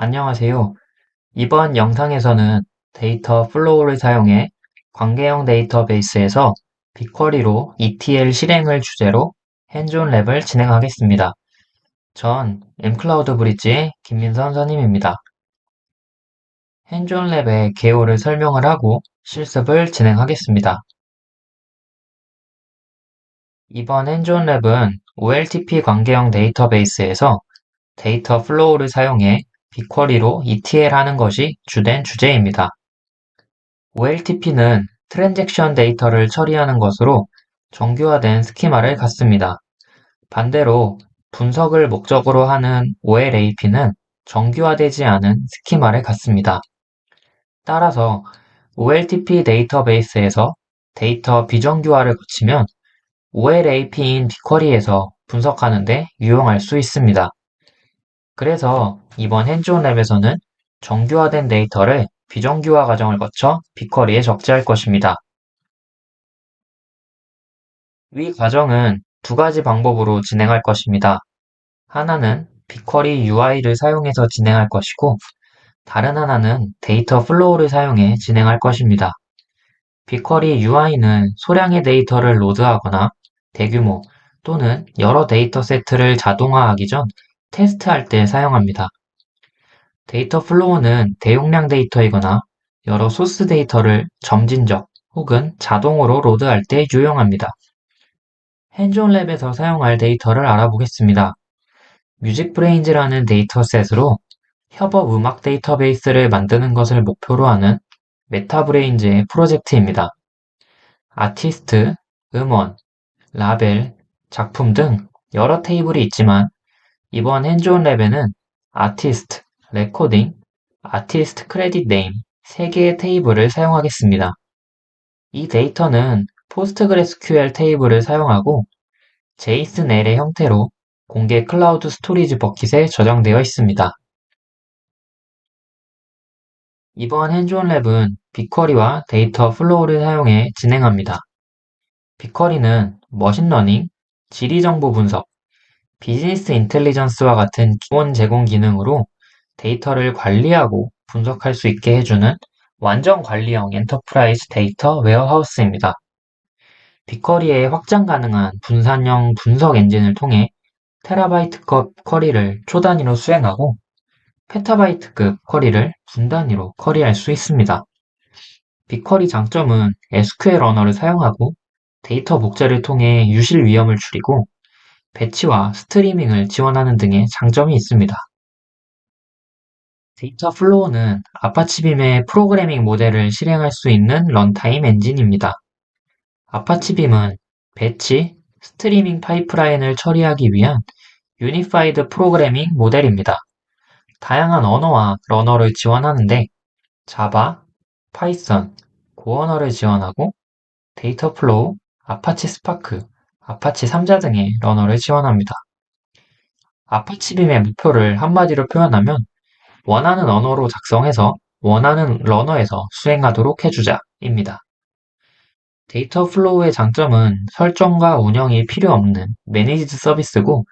안녕하세요. 이번 영상에서는 데이터 플로우를 사용해 관계형 데이터베이스에서 빅쿼리로 ETL 실행을 주제로 핸즈온 랩을 진행하겠습니다. 전 엠클라우드 브릿지의 김민선 선임입니다. 핸즈온 랩의 개요를 설명을 하고 실습을 진행하겠습니다. 이번 핸즈온 랩은 OLTP 관계형 데이터베이스에서 데이터 플로우를 사용해 빅쿼리로 ETL 하는 것이 주된 주제입니다. OLTP는 트랜잭션 데이터를 처리하는 것으로 정규화된 스키마를 갖습니다. 반대로 분석을 목적으로 하는 OLAP는 정규화되지 않은 스키마를 갖습니다. 따라서 OLTP 데이터베이스에서 데이터 비정규화를 거치면 OLAP인 빅쿼리에서 분석하는 데 유용할 수 있습니다. 그래서 이번 핸즈온 랩에서는 정규화된 데이터를 비정규화 과정을 거쳐 빅쿼리에 적재할 것입니다. 위 과정은 두 가지 방법으로 진행할 것입니다. 하나는 빅쿼리 UI를 사용해서 진행할 것이고, 다른 하나는 데이터 플로우를 사용해 진행할 것입니다. 빅쿼리 UI는 소량의 데이터를 로드하거나 대규모 또는 여러 데이터 세트를 자동화하기 전 테스트할 때 사용합니다. 데이터 플로우는 대용량 데이터이거나 여러 소스 데이터를 점진적 혹은 자동으로 로드할 때 유용합니다. 핸즈온 랩에서 사용할 데이터를 알아보겠습니다. 뮤직브레인즈라는 데이터셋으로 협업 음악 데이터베이스를 만드는 것을 목표로 하는 메타브레인즈의 프로젝트입니다. 아티스트, 음원, 라벨, 작품 등 여러 테이블이 있지만 이번 핸즈온 랩에는 아티스트, 레코딩, 아티스트 크레딧 네임 3개의 테이블을 사용하겠습니다. 이 데이터는 포스트그레스QL 테이블을 사용하고 JSON-L의 형태로 공개 클라우드 스토리지 버킷에 저장되어 있습니다. 이번 핸즈온 랩은 빅쿼리와 데이터 플로우를 사용해 진행합니다. 빅쿼리는 머신러닝, 지리정보 분석, 비즈니스 인텔리전스와 같은 기본 제공 기능으로 데이터를 관리하고 분석할 수 있게 해주는 완전 관리형 엔터프라이즈 데이터 웨어하우스입니다. 빅쿼리에 확장 가능한 분산형 분석 엔진을 통해 테라바이트급 쿼리를 초 단위로 수행하고 페타바이트급 쿼리를 분 단위로 쿼리할 수 있습니다. 빅쿼리 장점은 SQL 언어를 사용하고 데이터 복제를 통해 유실 위험을 줄이고 배치와 스트리밍을 지원하는 등의 장점이 있습니다. 데이터 플로우는 아파치빔의 프로그래밍 모델을 실행할 수 있는 런타임 엔진입니다. 아파치빔은 배치, 스트리밍 파이프라인을 처리하기 위한 유니파이드 프로그래밍 모델입니다. 다양한 언어와 러너를 지원하는데 자바, 파이썬, 고 언어를 지원하고 데이터 플로우, 아파치 스파크, 아파치 3자 등의 러너를 지원합니다. 아파치빔의 목표를 한마디로 표현하면 원하는 언어로 작성해서 원하는 러너에서 수행하도록 해주자입니다. 데이터 플로우의 장점은 설정과 운영이 필요 없는 매니지드 서비스고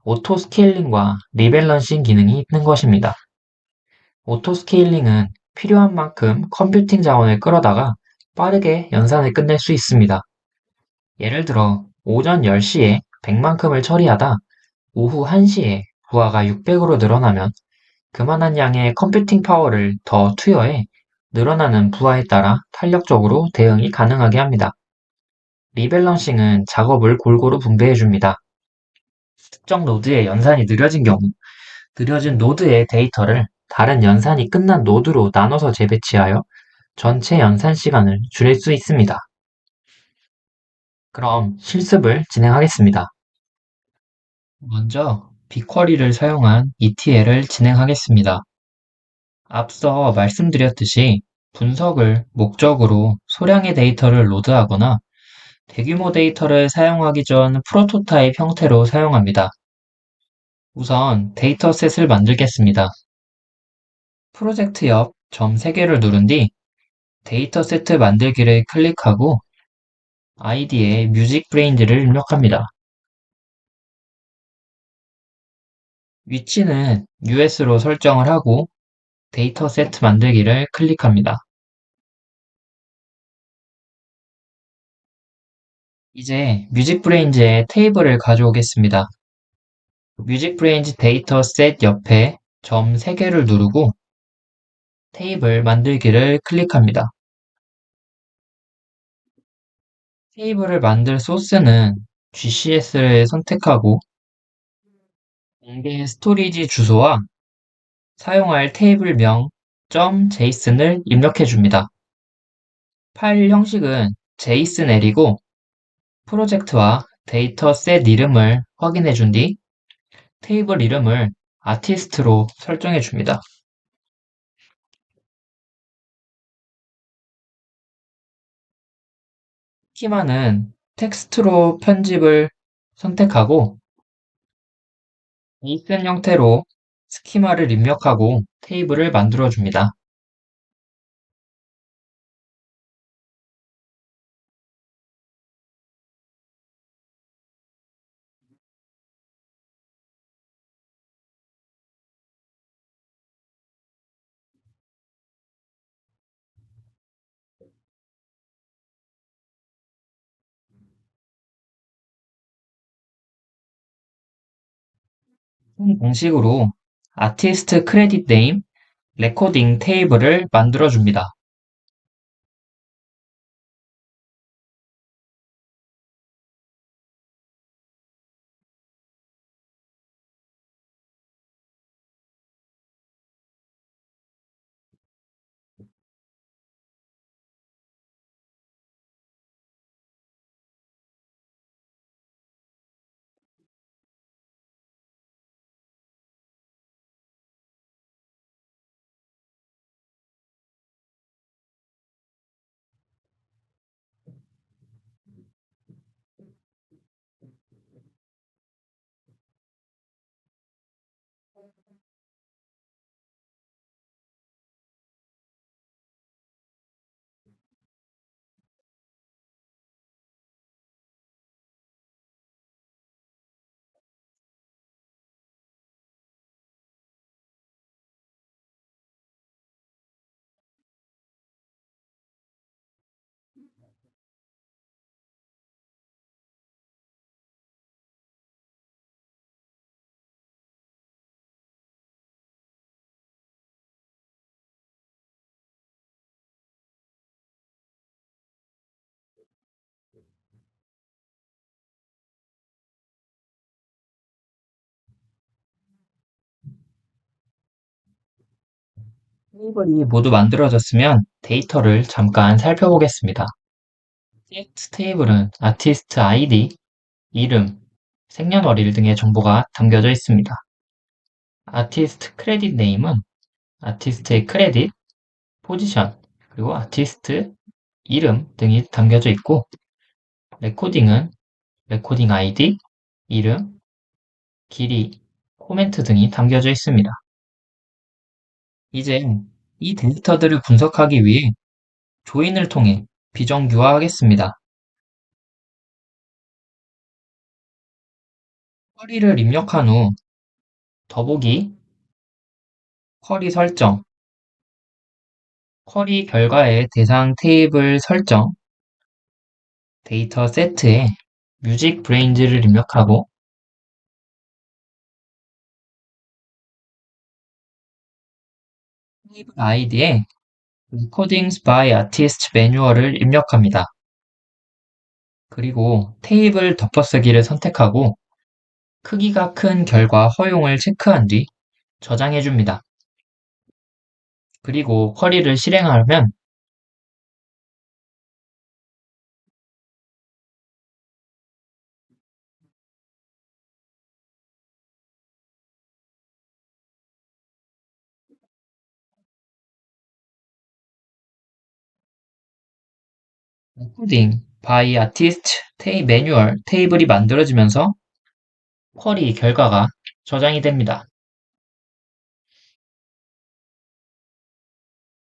오토 스케일링과 리밸런싱 기능이 있는 것입니다. 오토 스케일링은 필요한 만큼 컴퓨팅 자원을 끌어다가 빠르게 연산을 끝낼 수 있습니다. 예를 들어 오전 10시에 100만큼을 처리하다 오후 1시에 부하가 600으로 늘어나면 그만한 양의 컴퓨팅 파워를 더 투여해 늘어나는 부하에 따라 탄력적으로 대응이 가능하게 합니다. 리밸런싱은 작업을 골고루 분배해줍니다. 특정 노드의 연산이 느려진 경우, 느려진 노드의 데이터를 다른 연산이 끝난 노드로 나눠서 재배치하여 전체 연산 시간을 줄일 수 있습니다. 그럼 실습을 진행하겠습니다. 먼저 빅쿼리를 사용한 ETL을 진행하겠습니다. 앞서 말씀드렸듯이 분석을 목적으로 소량의 데이터를 로드하거나 대규모 데이터를 사용하기 전 프로토타입 형태로 사용합니다. 우선 데이터셋을 만들겠습니다. 프로젝트 옆 점 3개를 누른 뒤 데이터세트 만들기를 클릭하고 아이디에 뮤직브레인즈를 입력합니다. 위치는 US로 설정을 하고 데이터 세트 만들기를 클릭합니다. 이제 뮤직브레인즈의 테이블을 가져오겠습니다. 뮤직브레인즈 데이터 셋 옆에 점 3개를 누르고 테이블 만들기를 클릭합니다. 테이블을 만들 소스는 GCS를 선택하고 공개 스토리지 주소와 사용할 테이블명 .json을 입력해 줍니다. 파일 형식은 JSONL이고 프로젝트와 데이터 셋 이름을 확인해 준 뒤 테이블 이름을 아티스트로 설정해 줍니다. 스키마는 텍스트로 편집을 선택하고 JSON 형태로 스키마를 입력하고 테이블을 만들어 줍니다. 이 방식으로 아티스트 크레딧 네임, 레코딩 테이블을 만들어 줍니다. 테이블이 모두 만들어졌으면 데이터를 잠깐 살펴보겠습니다. TX 테이블은 아티스트 아이디, 이름, 생년월일 등의 정보가 담겨져 있습니다. 아티스트 크레딧 네임은 아티스트의 크레딧, 포지션, 그리고 아티스트 이름 등이 담겨져 있고, 레코딩은 레코딩 아이디, 이름, 길이, 코멘트 등이 담겨져 있습니다. 이제 이 데이터들을 분석하기 위해 조인을 통해 비정규화하겠습니다. 쿼리를 입력한 후 더보기, 쿼리 설정, 쿼리 결과의 대상 테이블 설정, 데이터 세트에 뮤직 브레인즈를 입력하고 테이블 아이디에 Recordings by Artist 매뉴얼을 입력합니다. 그리고 테이블 덮어쓰기를 선택하고 크기가 큰 결과 허용을 체크한 뒤 저장해 줍니다. 그리고 쿼리를 실행하면 Recording by Artist 매뉴얼 테이블이 만들어지면서 쿼리 결과가 저장이 됩니다.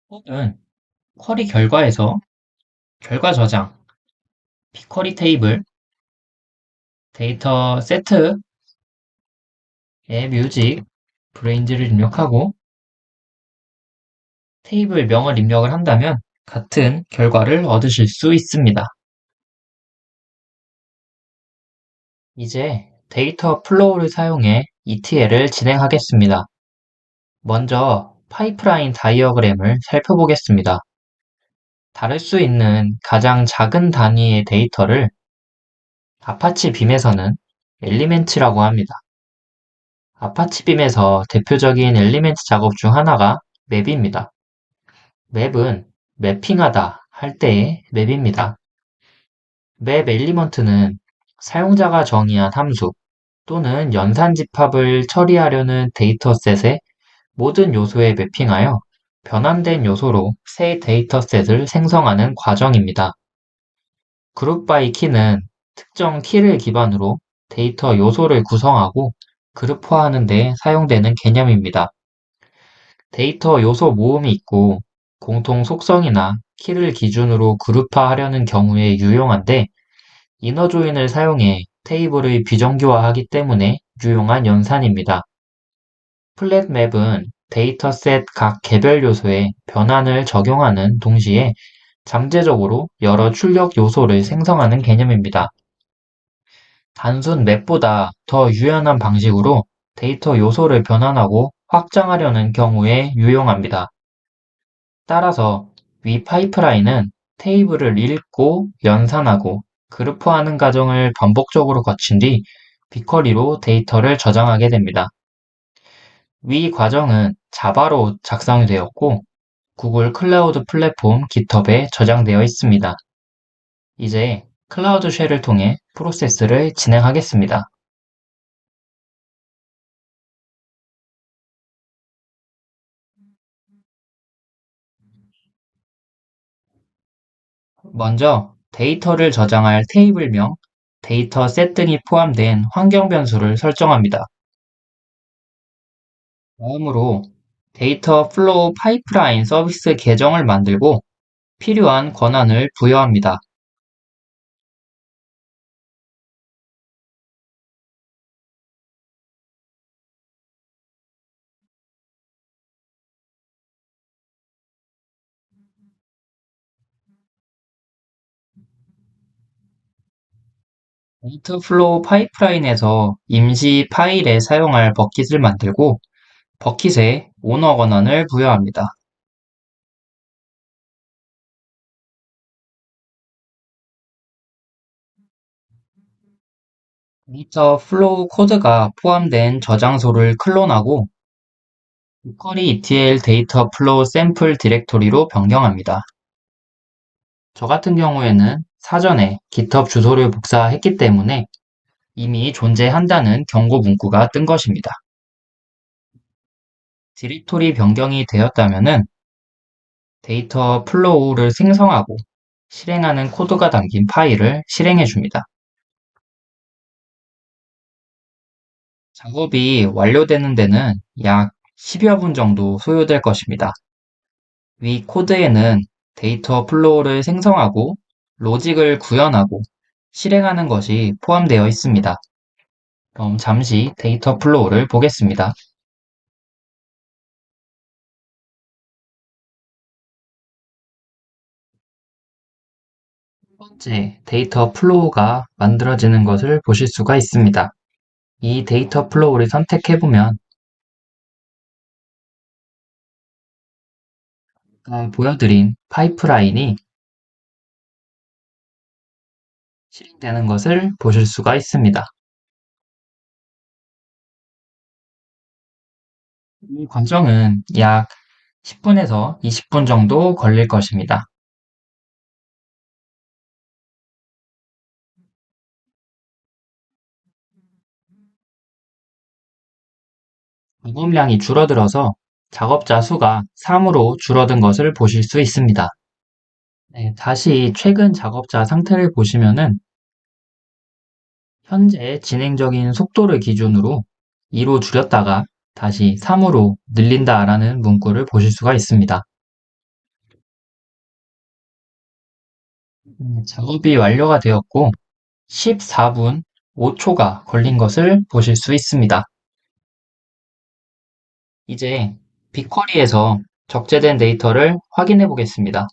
혹은 쿼리 결과에서 결과 저장, 빅쿼리 테이블, 데이터 세트 앱 뮤직, 브레인즈를 입력하고 테이블 명을 입력을 한다면 같은 결과를 얻으실 수 있습니다. 이제 데이터 플로우를 사용해 ETL을 진행하겠습니다. 먼저 파이프라인 다이어그램을 살펴보겠습니다. 다룰 수 있는 가장 작은 단위의 데이터를 아파치 빔에서는 엘리멘트라고 합니다. 아파치 빔에서 대표적인 엘리멘트 작업 중 하나가 맵입니다. 맵은 매핑하다 할 때의 맵입니다. 맵 엘리먼트는 사용자가 정의한 함수 또는 연산 집합을 처리하려는 데이터셋의 모든 요소에 매핑하여 변환된 요소로 새 데이터셋을 생성하는 과정입니다. 그룹 바이 키는 특정 키를 기반으로 데이터 요소를 구성하고 그룹화하는 데 사용되는 개념입니다. 데이터 요소 모음이 있고 공통 속성이나 키를 기준으로 그룹화하려는 경우에 유용한데 이너 조인을 사용해 테이블을 비정규화하기 때문에 유용한 연산입니다. 플랫 맵은 데이터셋 각 개별 요소에 변환을 적용하는 동시에 잠재적으로 여러 출력 요소를 생성하는 개념입니다. 단순 맵보다 더 유연한 방식으로 데이터 요소를 변환하고 확장하려는 경우에 유용합니다. 따라서 위 파이프라인은 테이블을 읽고 연산하고 그룹화하는 과정을 반복적으로 거친 뒤 빅쿼리로 데이터를 저장하게 됩니다. 위 과정은 자바로 작성이 되었고 구글 클라우드 플랫폼 GitHub에 저장되어 있습니다. 이제 클라우드 쉘을 통해 프로세스를 진행하겠습니다. 먼저 데이터를 저장할 테이블명, 데이터 셋 등이 포함된 환경 변수를 설정합니다. 다음으로 데이터 플로우 파이프라인 서비스 계정을 만들고 필요한 권한을 부여합니다. 데이터 플로우 파이프라인에서 임시 파일에 사용할 버킷을 만들고 버킷에 오너 권한을 부여합니다. 데이터 플로우 코드가 포함된 저장소를 클론하고 쿼리 ETL 데이터 플로우 샘플 디렉토리로 변경합니다. 저 같은 경우에는 사전에 GitHub 주소를 복사했기 때문에 이미 존재한다는 경고 문구가 뜬 것입니다. 디렉토리 변경이 되었다면 데이터 플로우를 생성하고 실행하는 코드가 담긴 파일을 실행해 줍니다. 작업이 완료되는 데는 약 10여 분 정도 소요될 것입니다. 위 코드에는 데이터 플로우를 생성하고 로직을 구현하고 실행하는 것이 포함되어 있습니다. 그럼 잠시 데이터 플로우를 보겠습니다. 첫 번째, 데이터 플로우가 만들어지는 것을 보실 수가 있습니다. 이 데이터 플로우를 선택해보면 아까 보여드린 파이프라인이 실행되는 것을 보실 수가 있습니다. 이 과정은 약 10분에서 20분 정도 걸릴 것입니다. 작업량이 줄어들어서 작업자 수가 3으로 줄어든 것을 보실 수 있습니다. 네, 다시 최근 작업자 상태를 보시면은 현재 진행적인 속도를 기준으로 2로 줄였다가 다시 3으로 늘린다라는 문구를 보실 수가 있습니다. 작업이 완료가 되었고 14분 5초가 걸린 것을 보실 수 있습니다. 이제 빅쿼리에서 적재된 데이터를 확인해 보겠습니다.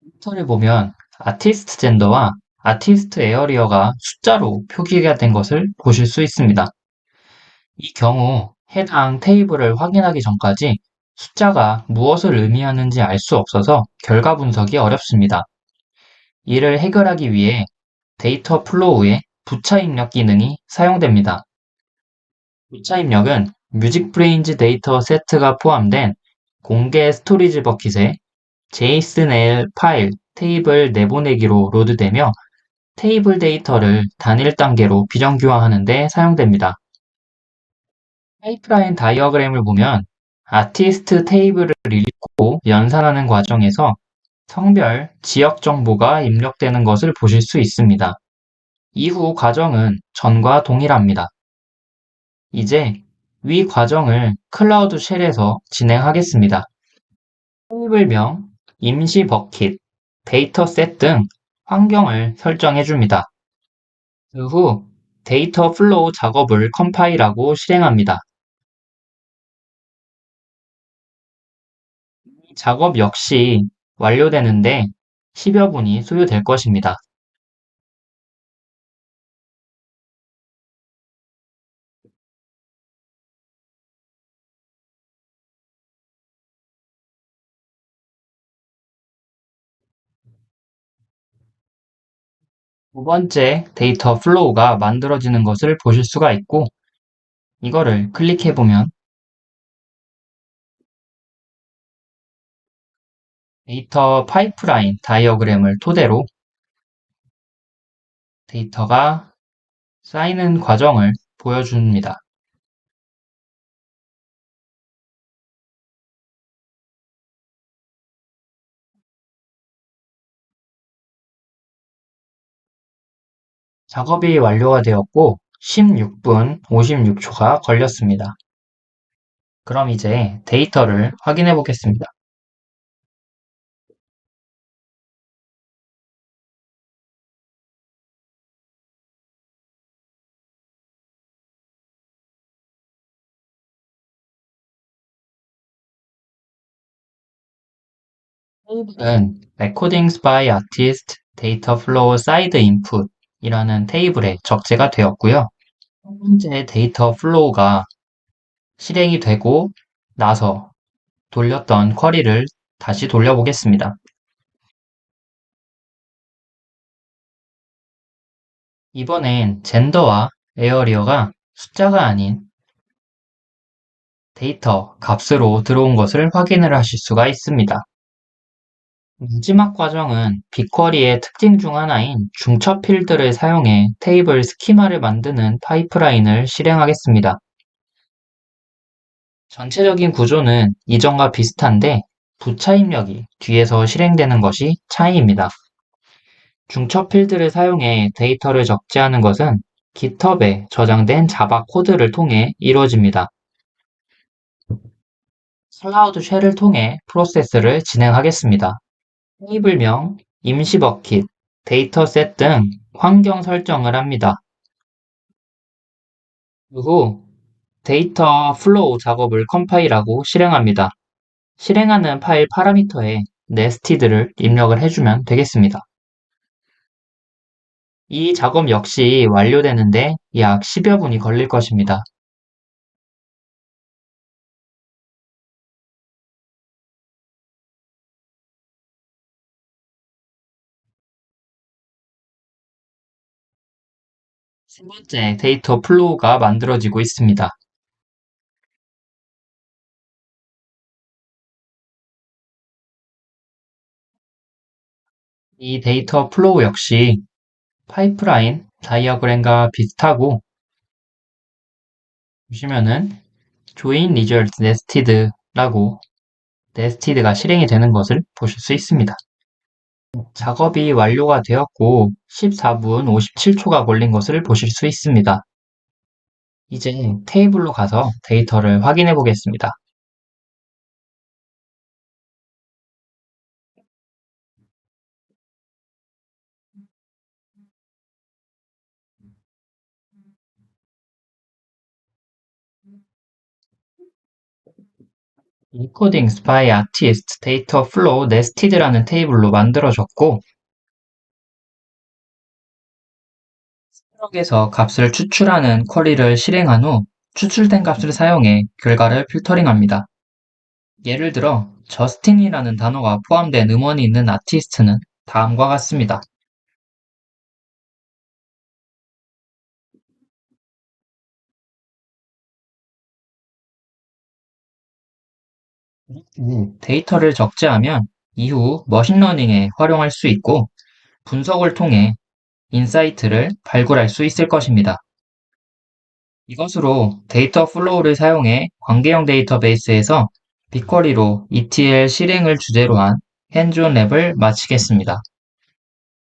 데이터를 보면 아티스트 젠더와 아티스트 에어리어가 숫자로 표기가 된 것을 보실 수 있습니다. 이 경우 해당 테이블을 확인하기 전까지 숫자가 무엇을 의미하는지 알 수 없어서 결과 분석이 어렵습니다. 이를 해결하기 위해 데이터 플로우에 부차 입력 기능이 사용됩니다. 부차 입력은 뮤직브레인즈 데이터 세트가 포함된 공개 스토리지 버킷에 JSON-L 파일 테이블 내보내기로 로드되며 테이블 데이터를 단일 단계로 비정규화하는 데 사용됩니다. 파이프라인 다이어그램을 보면 아티스트 테이블을 읽고 연산하는 과정에서 성별, 지역 정보가 입력되는 것을 보실 수 있습니다. 이후 과정은 전과 동일합니다. 이제 위 과정을 클라우드 쉘에서 진행하겠습니다. 테이블명, 임시 버킷, 데이터셋 등 환경을 설정해 줍니다. 그 후 데이터 플로우 작업을 컴파일하고 실행합니다. 이 작업 역시 완료되는데 10여 분이 소요될 것입니다. 두 번째 데이터 플로우가 만들어지는 것을 보실 수가 있고, 이거를 클릭해 보면 데이터 파이프라인 다이어그램을 토대로 데이터가 쌓이는 과정을 보여줍니다. 작업이 완료가 되었고 16분 56초가 걸렸습니다. 그럼 이제 데이터를 확인해 보겠습니다. 테이블은 Recordings by Artist Data Flow Side Input 이라는 테이블에 적재가 되었고요. 현재 데이터 플로우가 실행이 되고 나서 돌렸던 쿼리를 다시 돌려보겠습니다. 이번엔 젠더와 에어리어가 숫자가 아닌 데이터 값으로 들어온 것을 확인을 하실 수가 있습니다. 마지막 과정은 빅쿼리의 특징 중 하나인 중첩 필드를 사용해 테이블 스키마를 만드는 파이프라인을 실행하겠습니다. 전체적인 구조는 이전과 비슷한데 부차 입력이 뒤에서 실행되는 것이 차이입니다. 중첩 필드를 사용해 데이터를 적재하는 것은 GitHub에 저장된 자바 코드를 통해 이루어집니다. 클라우드 쉘을 통해 프로세스를 진행하겠습니다. 테이블명, 임시 버킷, 데이터셋 등 환경 설정을 합니다. 그 후 데이터 플로우 작업을 컴파일하고 실행합니다. 실행하는 파일 파라미터에 네스티드를 입력을 해주면 되겠습니다. 이 작업 역시 완료되는데 약 10여 분이 걸릴 것입니다. 세 번째 데이터 플로우가 만들어지고 있습니다. 이 데이터 플로우 역시 파이프라인 다이어그램과 비슷하고 보시면은 join result nested라고 네스티드가 실행이 되는 것을 보실 수 있습니다. 작업이 완료가 되었고 14분 57초가 걸린 것을 보실 수 있습니다. 이제 테이블로 가서 데이터를 확인해 보겠습니다. Encodings by Artist Data Flow Nested라는 테이블로 만들어졌고 트럭에서 값을 추출하는 쿼리를 실행한 후 추출된 값을 사용해 결과를 필터링합니다. 예를 들어 저스틴이라는 단어가 포함된 음원이 있는 아티스트는 다음과 같습니다. 데이터를 적재하면 이후 머신러닝에 활용할 수 있고 분석을 통해 인사이트를 발굴할 수 있을 것입니다. 이것으로 데이터 플로우를 사용해 관계형 데이터베이스에서 빅쿼리로 ETL 실행을 주제로 한 핸즈온 랩을 마치겠습니다.